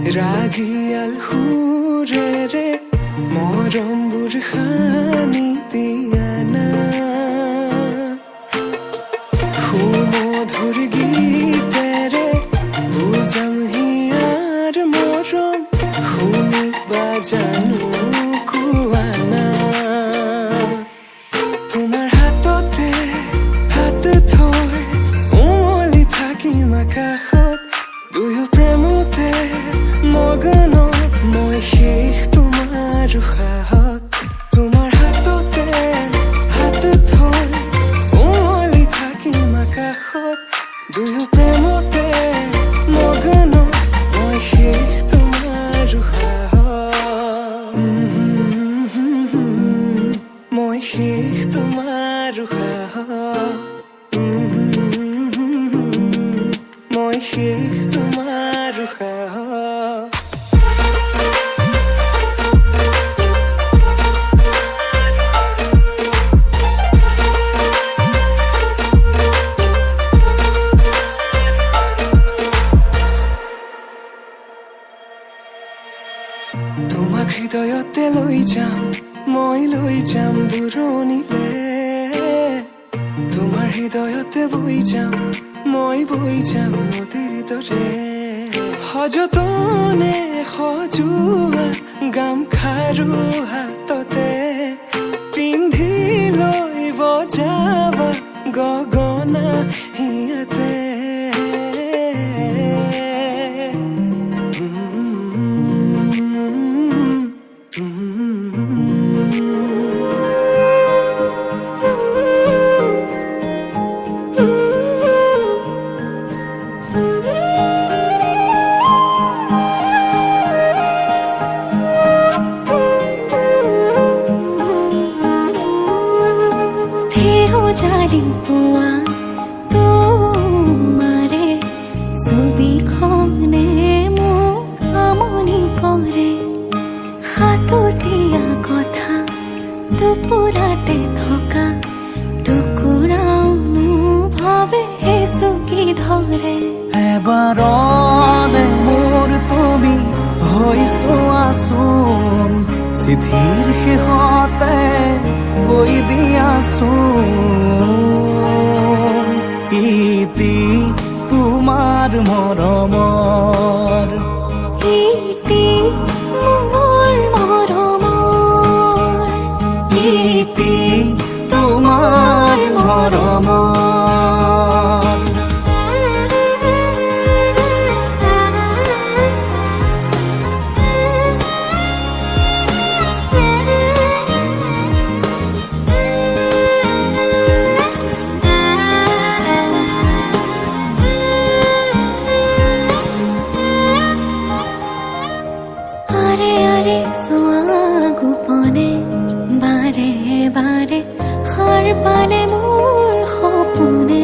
ৰাগিয়াল সুৰেৰে মৰমবোৰ সানি দিয়া না সুমধুৰ গীতেৰে বুজাম হিয়াৰ মৰম শুনিবা জানো কোৱা না তোমাৰ হাততে হাত থৈ উমলি থাকিম আকাশত দুয়ো প্ৰেমতে মগন মই শেষ তোমাৰ উশাহত তোমাৰ হাততে হাত থৈ উমলি থাকিম আকাশত দুয়ো প্ৰেমতে মগন মই শেষ তোমাৰ উশাহত মই শেষ তোমাৰ উশাহত মই শেষ তোমাৰ উশাহত তোমাক হৃদয়তে লৈ যাম মই লৈ যাম দূৰণিলে তোমাৰ হৃদয়তে বৈ যাম মই বৈ যাম নদীৰ দৰে সযতনে সজোৱা গামখাৰু হাততে পিন্ধি লৈ বজাবা গগনা হিয়াতে জালি পোৱা তোমাৰে ছবিখনে মোক আমনি কৰে সাঁচতীয়া কথা টোপোলাতে থকা টুকুৰা অনুভৱে চুকি ধৰে এবাৰলে মোৰ তুমি হৈছো আছোন চিঠিৰ শেষতে গৈ দিয়াছোন ইতি তোমাৰ মৰমৰ ইতি মোৰ মৰমৰ ইতি তোমাৰ মৰমৰ বাৰে বাৰে সাৰ পালে মোৰ সপোনে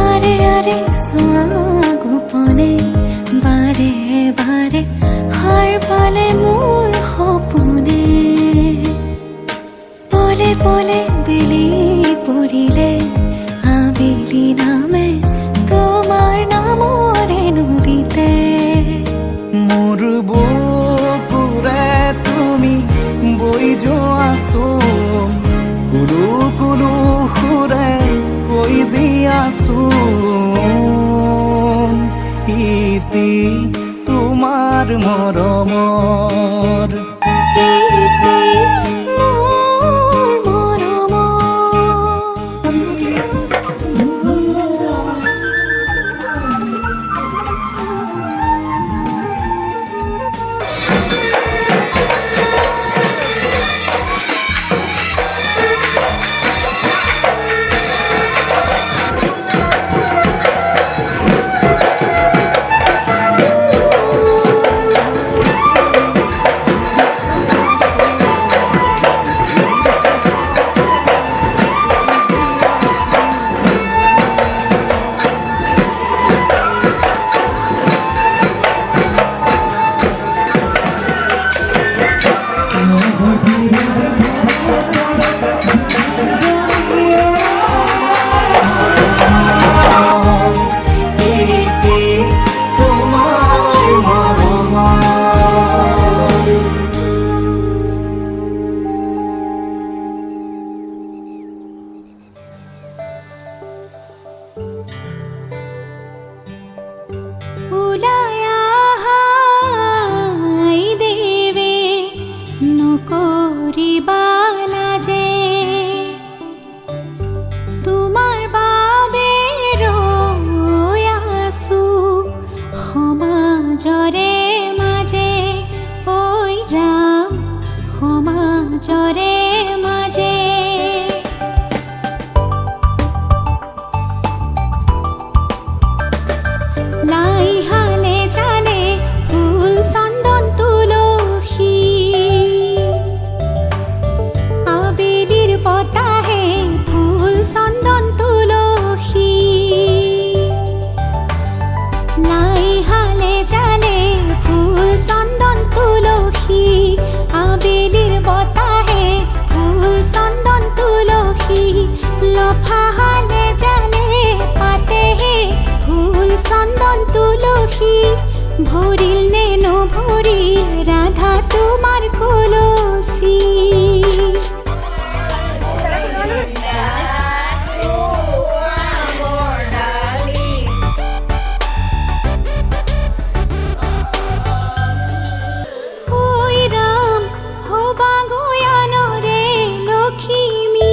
আৰে আৰে চোৱা গোপনে বাৰে বাৰে সাৰ পালে মোৰ সপোনে পলে পলে বেলি পৰিলে আবেলি নামে তোমাৰ নামৰে নদীতে মোৰ বুকুৰে তুমি বৈ যোৱাছোন কুলু কুলু সুৰে কৈ দিয়াছোন ইতি তোমাৰ মৰমৰ আখি ভরিল নে নভরিল রাধা তোমার কলসি ওই রাম হবা গয়ান রে লক্ষ্মী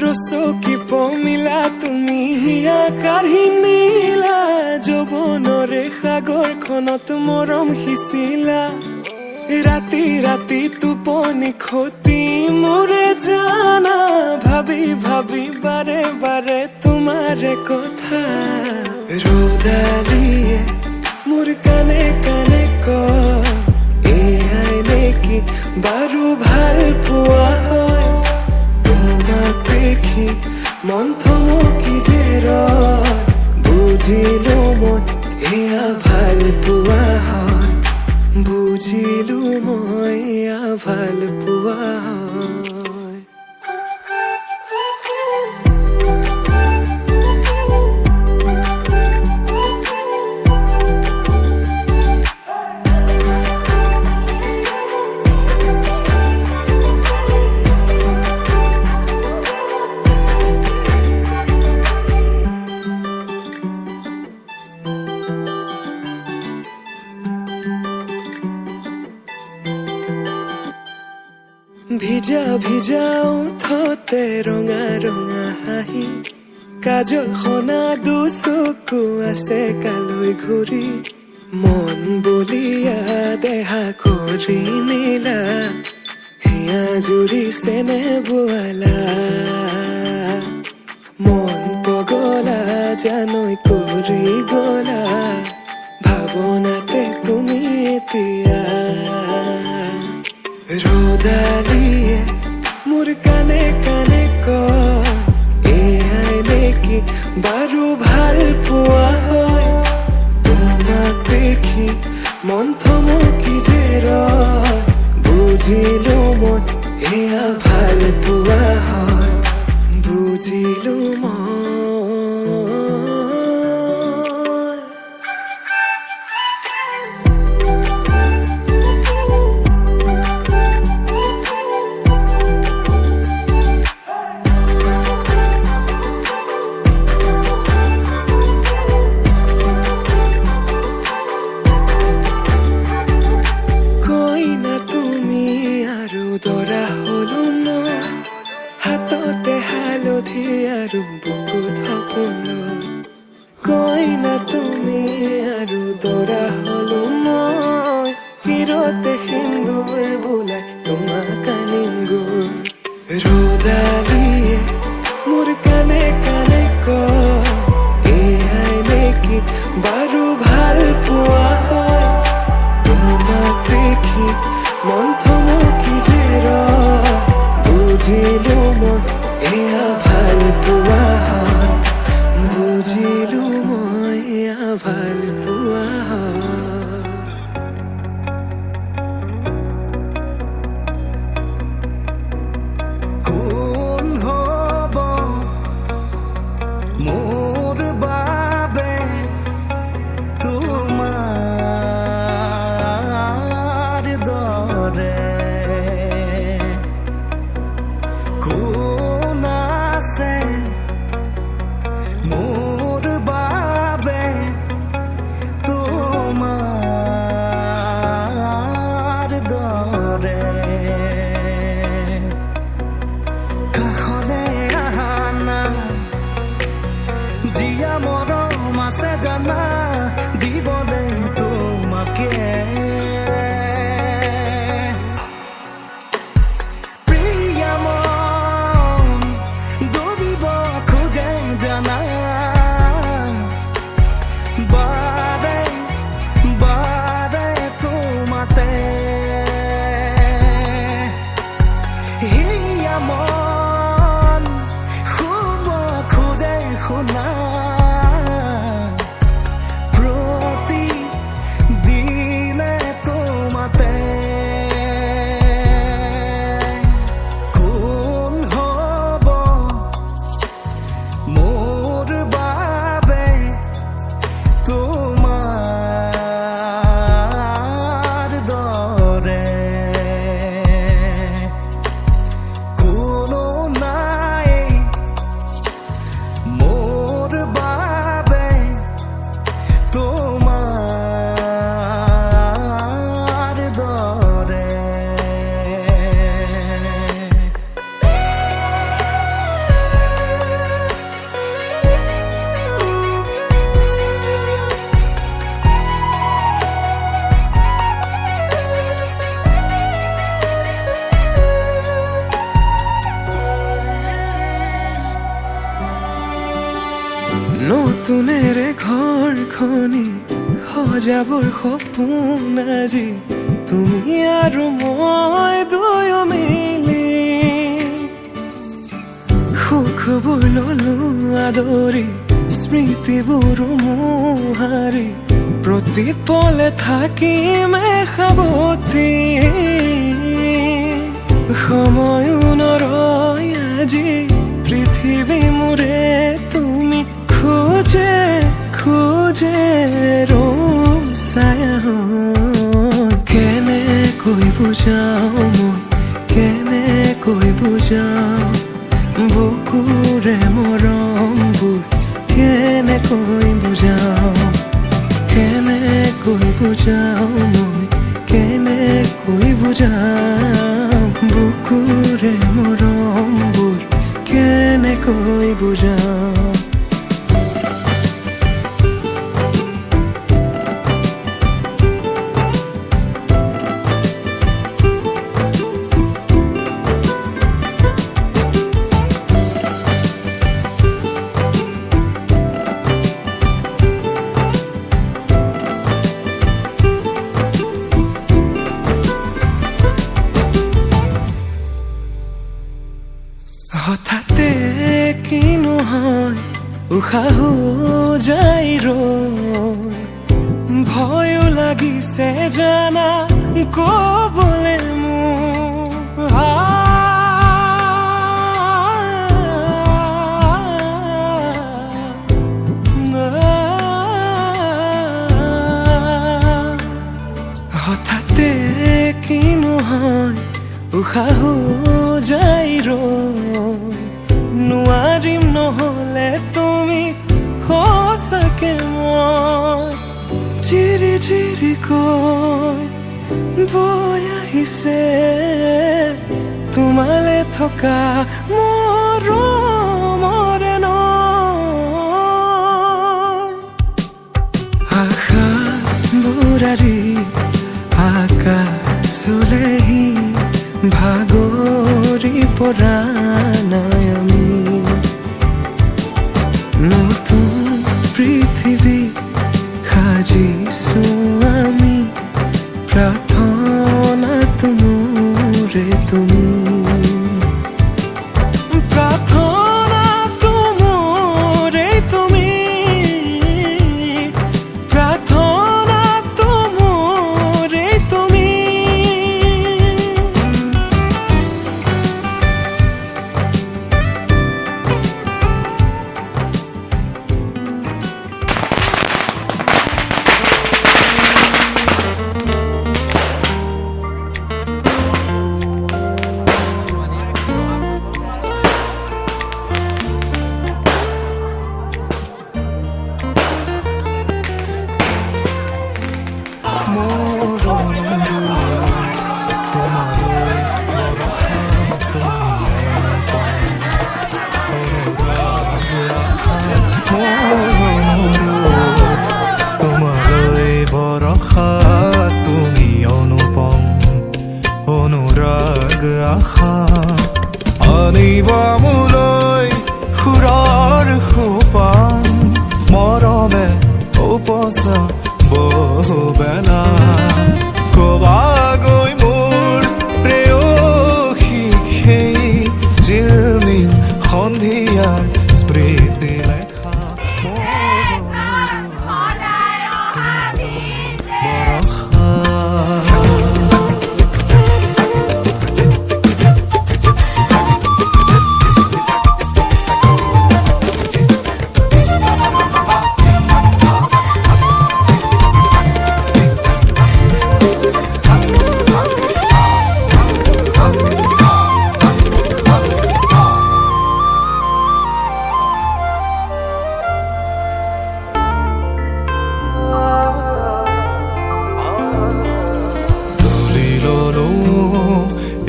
রসো কি পমিলা তুমি হিয়া কাঢ়ি নিলা যৌৱনৰে সাগৰখনত মৰম সিঁচিলা ৰাতি ৰাতি টোপনি খতি মোৰে জানা ভাবি ভাবি বাৰে বাৰে তোমাৰে কথা ৰ'দালিয়ে মোৰ কানে কানে কয় এয়াই নেকি বাৰু ভাল পোৱা হয় তোমাক দেখি মন থমকি যে ৰয় বুজিলো মই এয়া ভাল পোৱা হয় বুজিলো মই এয়া ভাল পোৱা হয় ভিজা ভিজা ওঠতে ৰঙা ৰঙা হাঁহি কাজল সনা দুচকু আছে কালৈ ঘূৰি মন বলিয়া দেহা কৰি নিলা হিয়া জুৰি চেনে বোৱালা মন পগলা জানৈ কৰি গলা ভাৱনাতে তুমি এতিয়া ৰ'দালিয়ে মোৰ কানে কানে কয় এয়াই নেকি বাৰু ভাল পোৱা হয় তোমাক দেখি মন থমকি যে ৰয় বুজিলো মই এয়া ভাল পোৱা হয় বুজিলো মই দৰা হলো মই হাততে হালধি আৰু বুকুত সপোন কইনা তুমি আৰু দৰা হলো মই হিৰতে সিন্দুৰ বোলাই তোমাক আনিম গৈ ৰ'দালিয়ে মোৰ কানে কানে কয় এয়াই নেকি বাৰু ভাল পোৱা হয় তোমাক দেখি মন থমকি যে ৰয় বুজিলো মই এয়া ভাল পোৱা হয় বুজিলো মই এয়া ভাল পোৱা হয় কোন হ'ব মোৰ বাবে তোমাৰ দৰে কোন আছে মোৰ বাবে তোমাৰ দৰে কাষলে আহা না জিয়া মৰম আছে জানা দিবলে তোমাকে বাৰে বাৰে তোমাতে হিয়া মন শুব খোজে শুনা প্ৰতি দিনে তো খনি সজাবৰ সপোন আজি তুমি আৰু মই দুয়ো মিলি সুখবোৰ ললো আদৰি স্মৃতিবোৰ মোহাৰি প্ৰতি পলে থাকিম সাৱতি সময়ো নৰয় আজি পৃথিৱী মোৰে তুমি খোজে খোজে ৰচায়া কেনেকৈ বুজাও মই কেনেকৈ বুজাও বুকুৰে মৰমবোৰ কেনেকৈ বুজাও কেনেকৈ বুজাও মই কেনেকৈ বুজাও বুকুৰে মৰমবোৰ কেনেকৈ বুজাও হঠাতে কিনো হয় উশাহ যাই ৰৈ ভয়ো লাগিছে জানা কবলে মোৰ হঠাতে কিনো হয় উশাহ যাই ৰৈ নোৱাৰিম নহলে তুমি সঁচাকে মই চিৰি চিৰিকৈ বৈ আহিছে তোমালে থকা মৰমৰে নৈ আশাবোৰ আজি আকাশলেহি ভাগৰি পৰা নাই আমি নতুন পৃথিৱী সাজিছো আমি প্ৰাৰ্থনাটো মোৰে তুমি প্ৰাৰ্থনাটো মোৰে তুমি প্ৰাৰ্থনাটো মোৰে তুমি তুমি অনুপম অনুৰাগ আশা আনিবা মোলৈ সুৰৰ সোপান মৰমে উপচা বহুবেলা কবা গৈ মোৰ প্ৰেয়সী সেই জিলমিল সন্ধিয়াৰ স্মৃতি লেখা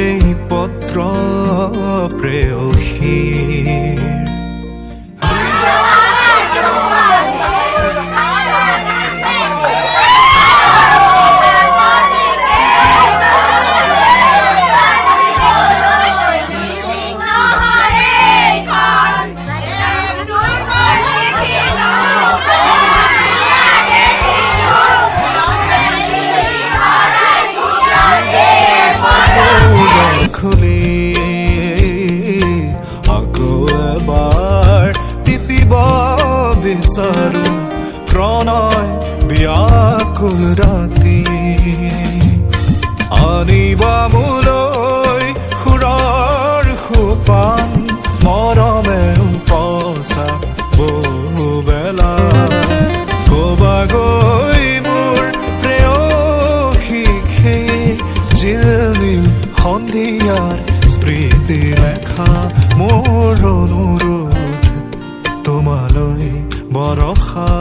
এই পত্ৰ প্ৰেয়সীৰ বিয়াকুল ৰাতি আনিবা মোলৈ সুৰৰ সোপান মৰমে উপচা বহুবেলা কবা গৈ মোৰ প্ৰেয়সীকে জিলমিল সন্ধিয়াৰ স্মৃতি লেখা মোৰ অনুৰোধ তোমালৈ বৰষা